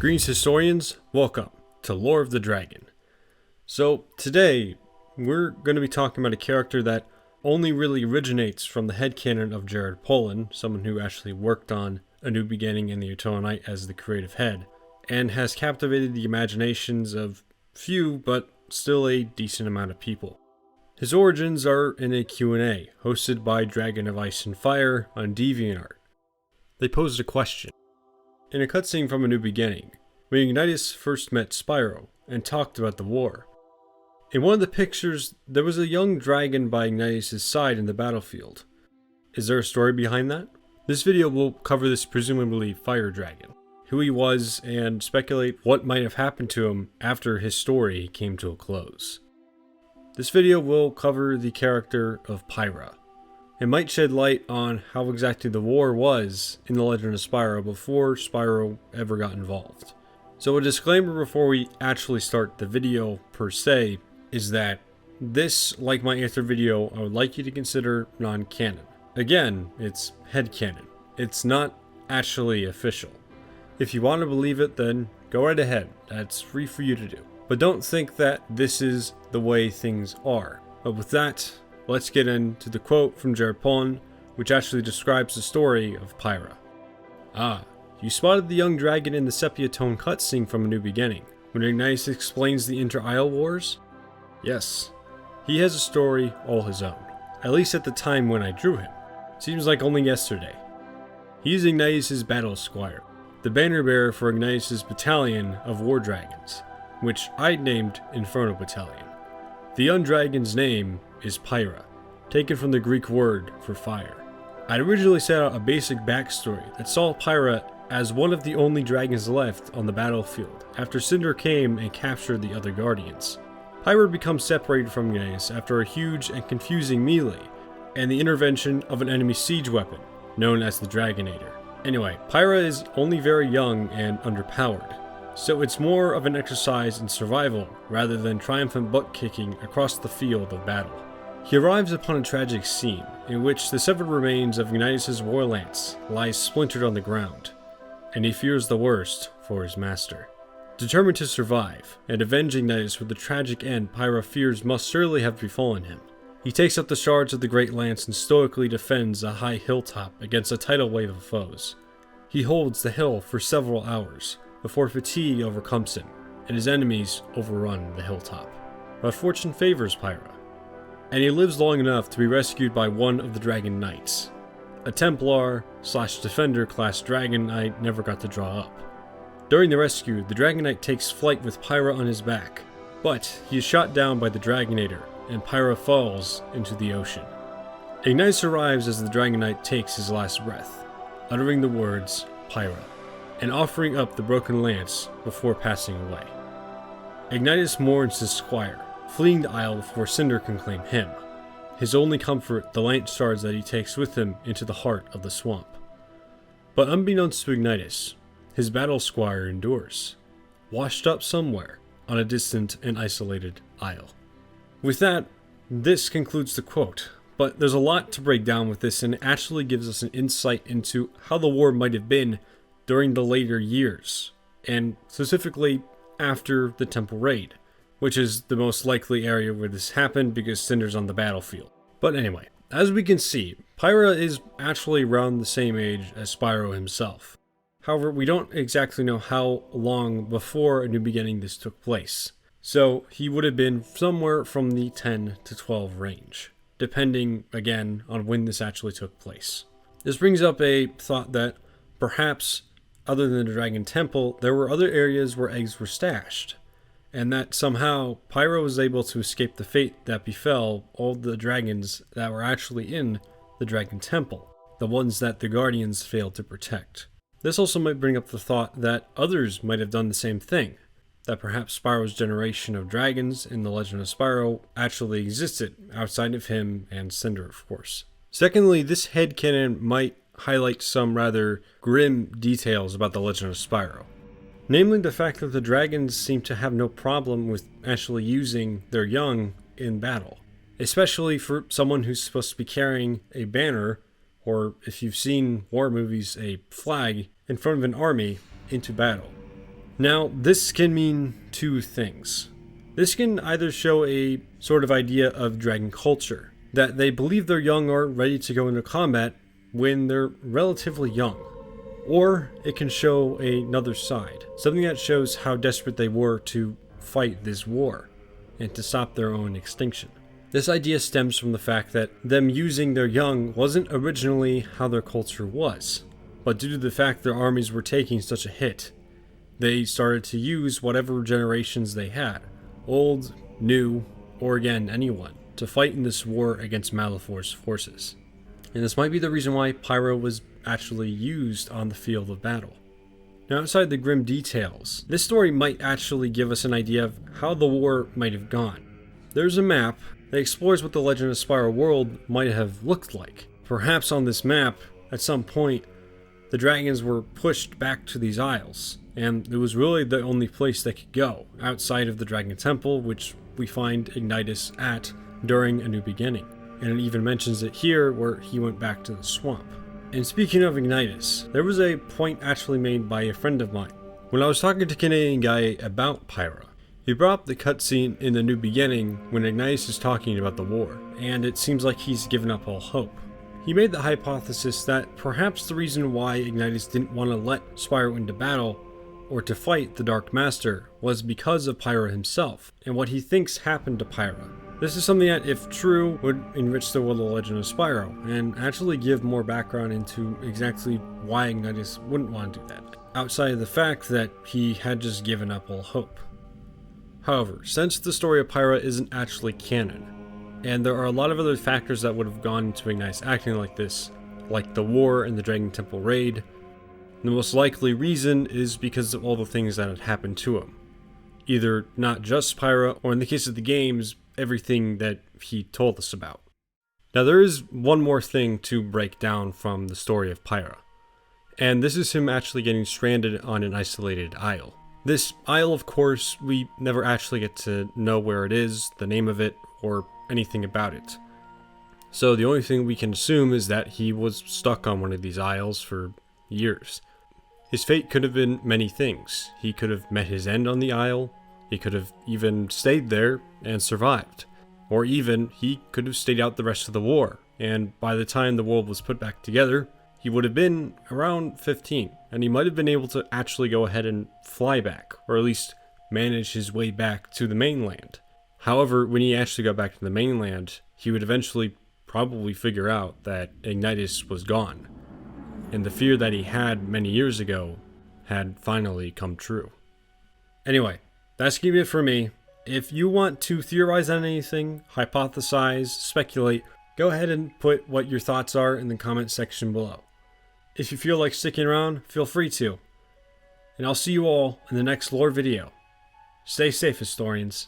Greetings historians, welcome to Lore of the Dragon. So today we're going to be talking about a character that only really originates from the headcanon of Pullen, someone who actually worked on A New Beginning and the Eternal Night as the creative head, and has captivated the imaginations of few but still a decent amount of people. His origins are in a Q&A hosted by Dragon of Ice and Fire on DeviantArt. They posed a question. In a cutscene from A New Beginning, when Ignatius first met Spyro and talked about the war. In one of the pictures, there was a young dragon by Ignatius' side in the battlefield. Is there a story behind that? This video will cover this presumably fire dragon, who he was, and speculate what might have happened to him after his story came to a close. This video will cover the character of Pyra. It might shed light on how exactly the war was in the Legend of Spyro before Spyro ever got involved. So a disclaimer before we actually start the video per se is that this, like my answer video, I would like you to consider non-canon. Again, it's headcanon. It's not actually official. If you want to believe it, then go right ahead. That's free for you to do. But don't think that this is the way things are. But with that, let's get into the quote from Pullen, which actually describes the story of Pyra. You spotted the young dragon in the sepia tone cutscene from A New Beginning, when Ignatius explains the inter-Isle wars? Yes. He has a story all his own, at least at the time when I drew him. Seems like only yesterday. He is Ignatius' battle squire, the banner bearer for Ignatius' battalion of war dragons, which I named Inferno Battalion. The young dragon's name is Pyra, taken from the Greek word for fire. I'd originally set out a basic backstory that saw Pyra as one of the only dragons left on the battlefield after Cinder came and captured the other guardians. Pyra becomes separated from Ignatius after a huge and confusing melee and the intervention of an enemy siege weapon known as the Dragonator. Anyway, Pyra is only very young and underpowered, so it's more of an exercise in survival rather than triumphant butt-kicking across the field of battle. He arrives upon a tragic scene in which the severed remains of Ignatius' war lance lies splintered on the ground, and he fears the worst for his master. Determined to survive and avenge Ignatius with the tragic end Pyra fears must surely have befallen him, he takes up the shards of the great lance and stoically defends a high hilltop against a tidal wave of foes. He holds the hill for several hours before fatigue overcomes him and his enemies overrun the hilltop. But fortune favors Pyra, and he lives long enough to be rescued by one of the Dragon Knights, a Templar/Defender class dragon I never got to draw up. During the rescue, the Dragon Knight takes flight with Pyra on his back, but he is shot down by the Dragonator, and Pyra falls into the ocean. Ignatius arrives as the Dragon Knight takes his last breath, uttering the words, Pyra, and offering up the broken lance before passing away. Ignatius mourns his squire, fleeing the isle before Cinder can claim him. His only comfort, the lance shards that he takes with him into the heart of the swamp. But unbeknownst to Ignatius, his battle squire endures, washed up somewhere on a distant and isolated isle. With that, this concludes the quote, but there's a lot to break down with this, and it actually gives us an insight into how the war might have been during the later years, and specifically after the Temple Raid, which is the most likely area where this happened because Cinder's on the battlefield. But anyway, as we can see, Pyra is actually around the same age as Spyro himself. However, we don't exactly know how long before A New Beginning this took place, so he would have been somewhere from the 10 to 12 range, depending, again, on when this actually took place. This brings up a thought that perhaps, other than the Dragon Temple, there were other areas where eggs were stashed, and that somehow Pyra was able to escape the fate that befell all the dragons that were actually in the Dragon Temple, the ones that the Guardians failed to protect. This also might bring up the thought that others might have done the same thing, that perhaps Spyro's generation of dragons in the Legend of Spyro actually existed outside of him and Cinder, of course. Secondly, this headcanon might highlight some rather grim details about the Legend of Spyro. Namely the fact that the dragons seem to have no problem with actually using their young in battle. Especially for someone who's supposed to be carrying a banner, or if you've seen war movies, a flag, in front of an army into battle. Now, this can mean two things. This can either show a sort of idea of dragon culture, that they believe their young are ready to go into combat when they're relatively young. Or it can show another side, something that shows how desperate they were to fight this war and to stop their own extinction. This idea stems from the fact that them using their young wasn't originally how their culture was, but due to the fact their armies were taking such a hit, they started to use whatever generations they had, old, new, or again, anyone, to fight in this war against Malefor's forces. And this might be the reason why Pyra was actually used on the field of battle. Now, outside the grim details, this story might actually give us an idea of how the war might have gone. There's a map that explores what the Legend of Spyro world might have looked like. Perhaps on this map, at some point, the dragons were pushed back to these isles, and it was really the only place they could go, outside of the Dragon Temple, which we find Ignitus at during A New Beginning. And it even mentions it here where he went back to the swamp. And speaking of Ignitus, there was a point actually made by a friend of mine. When I was talking to Canadian Guy about Pyra, he brought up the cutscene in The New Beginning when Ignitus is talking about the war, and it seems like he's given up all hope. He made the hypothesis that perhaps the reason why Ignitus didn't want to let Spyro into battle, or to fight the Dark Master, was because of Pyra himself, and what he thinks happened to Pyra. This is something that, if true, would enrich the world of Legend of Spyro, and actually give more background into exactly why Ignitus wouldn't want to do that, outside of the fact that he had just given up all hope. However, since the story of Pyra isn't actually canon, and there are a lot of other factors that would have gone into Ignitus acting like this, like the war and the Dragon Temple raid, the most likely reason is because of all the things that had happened to him. Either not just Pyra, or in the case of the games, everything that he told us about. Now there is one more thing to break down from the story of Pyra, and this is him actually getting stranded on an isolated isle. This isle, of course, we never actually get to know where it is, the name of it, or anything about it. So the only thing we can assume is that he was stuck on one of these isles for years. His fate could have been many things. He could have met his end on the isle, he could have even stayed there and survived. Or even, he could have stayed out the rest of the war, and by the time the world was put back together, he would have been around 15, and he might have been able to actually go ahead and fly back, or at least manage his way back to the mainland. However, when he actually got back to the mainland, he would eventually probably figure out that Ignitus was gone, and the fear that he had many years ago had finally come true. Anyway, that's gonna be it for me. If you want to theorize on anything, hypothesize, speculate, go ahead and put what your thoughts are in the comment section below. If you feel like sticking around, feel free to. And I'll see you all in the next lore video. Stay safe, historians.